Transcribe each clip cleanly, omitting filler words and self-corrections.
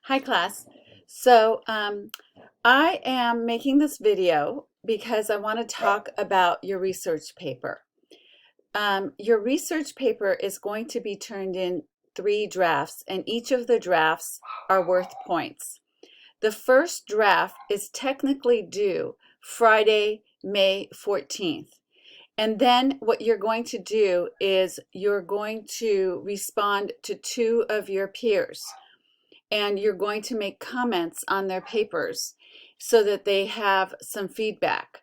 Hi class. So I am making this video because I want to talk about your research paper. Your research paper is going to be turned in 3 drafts, and each of the drafts are worth points. The first draft is technically due Friday, May 14th. And then what you're going to do is you're going to respond to 2 of your peers, and you're going to make comments on their papers so that they have some feedback.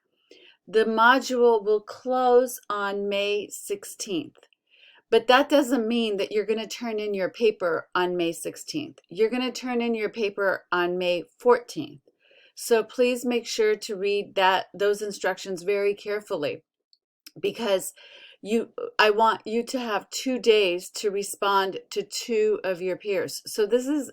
The module will close on May 16th, but that doesn't mean that you're going to turn in your paper on May 16th. You're going to turn in your paper on May 14th. So please make sure to read those instructions very carefully, because I want you to have 2 days to respond to 2 of your peers. So this is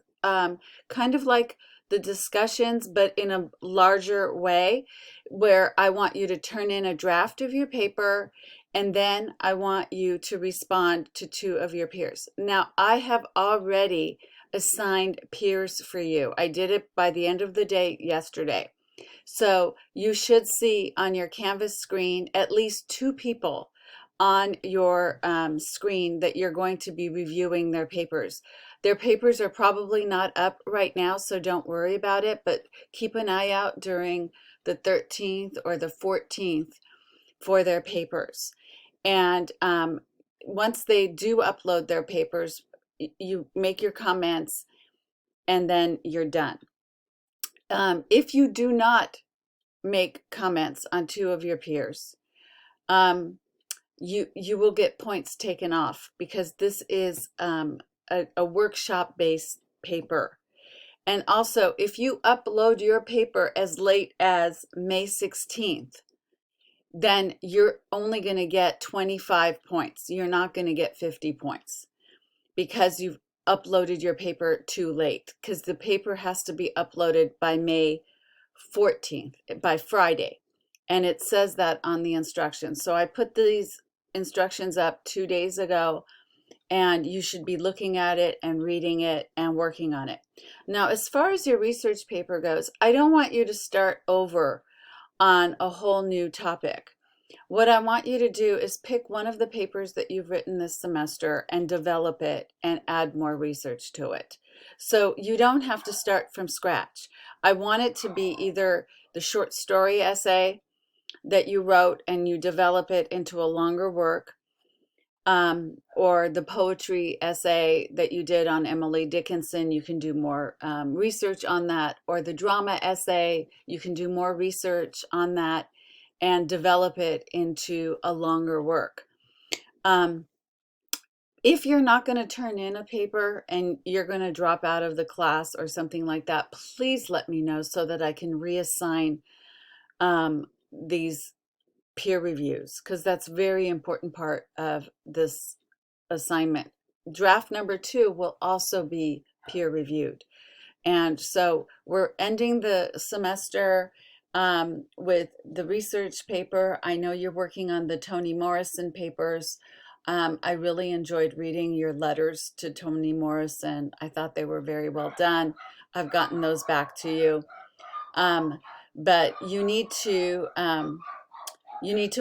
kind of like the discussions, but in a larger way, where I want you to turn in a draft of your paper, and then I want you to respond to 2 of your peers. Now, I have already assigned peers for you. I did it by the end of the day yesterday. So you should see on your Canvas screen at least 2 people on your screen that you're going to be reviewing their papers. Their papers are probably not up right now, so don't worry about it, but keep an eye out during the 13th or the 14th for their papers. And once they do upload their papers, you make your comments and then you're done. If you do not make comments on 2 of your peers, you will get points taken off, because this is a workshop-based paper. And also, if you upload your paper as late as May 16th, then you're only going to get 25 points. You're not going to get 50 points because you've uploaded your paper too late, because the paper has to be uploaded by May 14th, by Friday. And it says that on the instructions. So I put these instructions up 2 days ago, and you should be looking at it and reading it and working on it. Now, as far as your research paper goes, I don't want you to start over on a whole new topic. What I want you to do is pick one of the papers that you've written this semester and develop it and add more research to it. So you don't have to start from scratch. I want it to be either the short story essay that you wrote and you develop it into a longer work, or the poetry essay that you did on Emily Dickinson. You can do more research on that, or the drama essay, you can do more research on that and develop it into a longer work. If you're not going to turn in a paper and you're going to drop out of the class or something like that, please let me know so that I can reassign these peer reviews, because that's a very important part of this assignment. Draft number 2 will also be peer reviewed. And so we're ending the semester with the research paper. I know you're working on the Toni Morrison papers. I really enjoyed reading your letters to Toni Morrison. I thought they were very well done. I've gotten those back to you. But you need to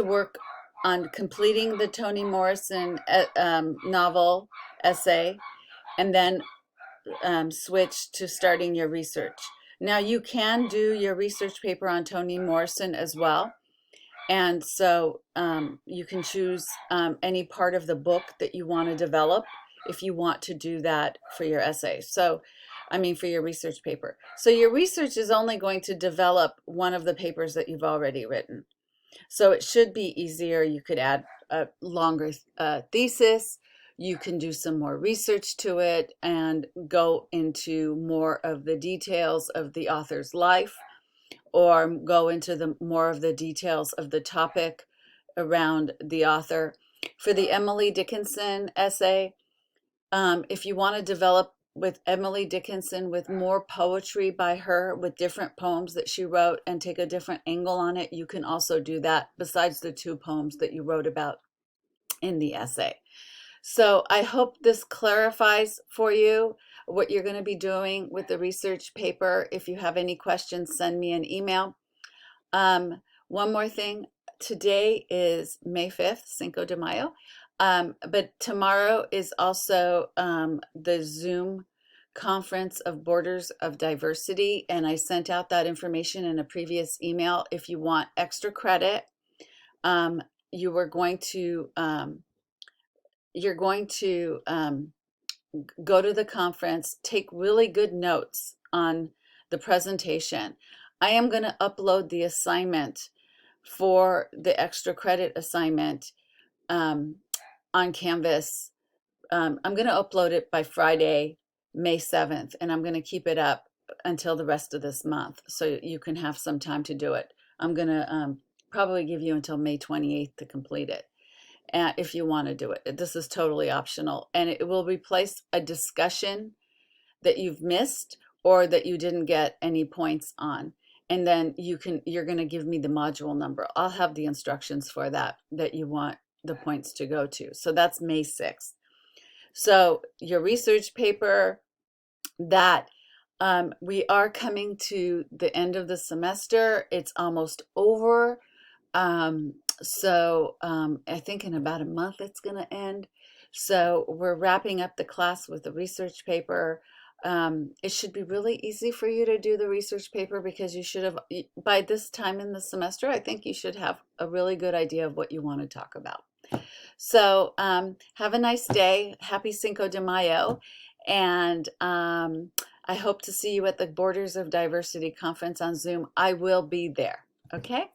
work on completing the Toni Morrison novel essay, and then switch to starting your research. Now, you can do your research paper on Toni Morrison as well. And so you can choose any part of the book that you want to develop if you want to do that for your essay. So, for your research paper. So your research is only going to develop one of the papers that you've already written. So it should be easier. You could add a longer thesis. You can do some more research to it and go into more of the details of the author's life, or go into more of the details of the topic around the author. For the Emily Dickinson essay, if you want to develop with Emily Dickinson with more poetry by her, with different poems that she wrote, and take a different angle on it, you can also do that besides the 2 poems that you wrote about in the essay. So I hope this clarifies for you what you're going to be doing with the research paper. If you have any questions, send me an email. One more thing. Today is May 5th, Cinco de Mayo. But tomorrow is also the Zoom conference of Borders of Diversity, and I sent out that information in a previous email. If you want extra credit, um, you are going to you're going to go to the conference, take really good notes on the presentation. I am going to upload the assignment for the extra credit assignment um, on Canvas. I'm going to upload it by Friday, May 7th, and I'm going to keep it up until the rest of this month so you can have some time to do it. I'm going to probably give you until May 28th to complete it if you want to do it. This is totally optional, and it will replace a discussion that you've missed or that you didn't get any points on. And then you're going to give me the module number. I'll have the instructions for that you want the points to go to. So that's May 6th. So your research paper, that we are coming to the end of the semester. It's almost over. I think in about a month it's going to end. So we're wrapping up the class with the research paper. It should be really easy for you to do the research paper because you should have, by this time in the semester, I think you should have a really good idea of what you want to talk about. So have a nice day. Happy Cinco de Mayo. And I hope to see you at the Borders of Diversity conference on Zoom. I will be there. Okay?